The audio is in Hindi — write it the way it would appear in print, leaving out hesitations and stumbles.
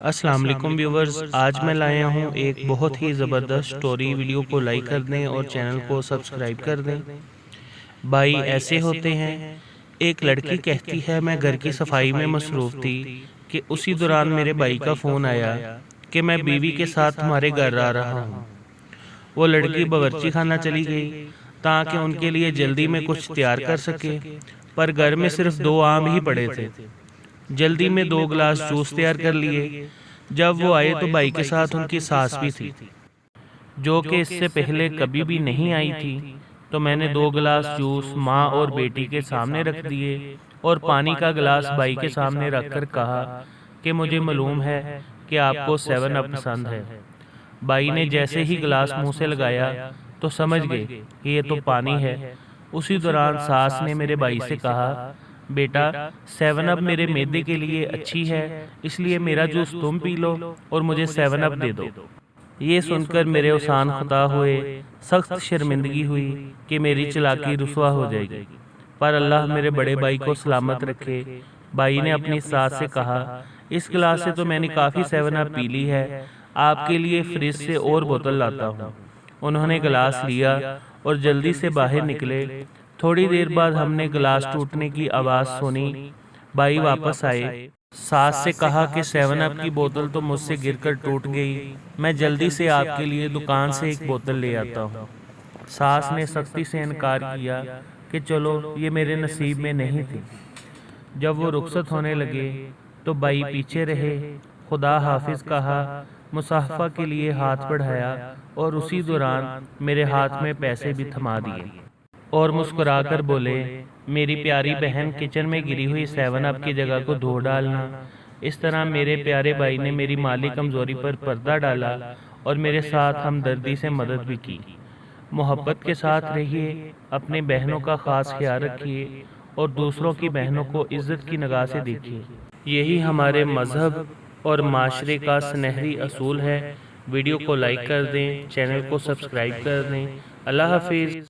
अस्सलाम वालेकुम व्यूवर्स, आज मैं लाया हूँ एक बहुत ही ज़बरदस्त स्टोरी। वीडियो को लाइक कर दें और चैनल को सब्सक्राइब कर दें। भाई ऐसे होते हैं। एक लड़की कहती है मैं घर की सफाई में मसरूफ़ थी कि उसी दौरान मेरे भाई का फ़ोन आया कि मैं बीवी के साथ तुम्हारे घर आ रहा हूँ। वो लड़की बावर्ची खाना चली गई ताकि उनके लिए जल्दी में कुछ तैयार कर सके, पर घर में सिर्फ 2 आम ही पड़े थे। जल्दी में 2 गिलास जूस तैयार कर लिए। जब वो आए तो भाई के साथ उनकी सास भी थी, जो कि इससे पहले कभी भी नहीं आई थी। तो मैंने 2 गिलास जूस माँ और बेटी के सामने रख दिए और पानी का गिलास भाई के सामने रखकर कहा कि मुझे मालूम है कि आपको 7 अप पसंद है। भाई ने जैसे ही गिलास मुंह से लगाया तो समझ गए कि ये तो पानी है। उसी दौरान सास ने मेरे भाई से कहा, बेटा 7 अप मेरे मैदे के लिए अच्छी है, इसलिए मेरा जूस तुम पी लो और मुझे 7 अप दे दो। ये सुनकर मेरे उसान खुदा हुए, सख्त शर्मिंदगी हुई कि मेरी चालाकी रुसवा हो जाएगी, पर अल्लाह मेरे बड़े भाई को सलामत रखे। भाई ने अपनी सास से कहा, इस गिलास से तो मैंने काफ़ी 7 अप पी ली है, आपके लिए फ्रिज से और बोतल लाता हूँ। उन्होंने गिलास लिया और जल्दी से बाहर निकले। थोड़ी देर बाद हमने गिलास टूटने की आवाज़ सुनी। भाई वापस आए। सास से कहा कि 7 अप की बोतल तो मुझसे गिरकर टूट गई, मैं जल्दी से आपके लिए दुकान से एक बोतल ले आता हूँ। सास ने सख्ती से इनकार किया कि चलो ये मेरे नसीब में नहीं थी। जब वो रुखसत होने लगे तो भाई पीछे रहे। खुदा हाफिज कहा, मुसाफा के लिए हाथ बढ़ाया और उसी दौरान मेरे हाथ में पैसे भी थमा दिए और मुस्कुराकर बोले, मेरी प्यारी बहन किचन में गिरी हुई 7 अप की जगह को धो डालना। इस तरह मेरे प्यारे भाई ने मेरी माली कमज़ोरी पर पर्दा डाला और मेरे साथ हमदर्दी से मदद भी की। मोहब्बत के साथ रहिए, अपने बहनों का ख़ास ख्याल रखिए और दूसरों की बहनों को इज़्ज़त की निगाह से देखिए। यही हमारे मज़हब और माशरे का सुनहरी असूल है। वीडियो को लाइक कर दें, चैनल को सब्सक्राइब कर दें। अल्लाह हाफिज़।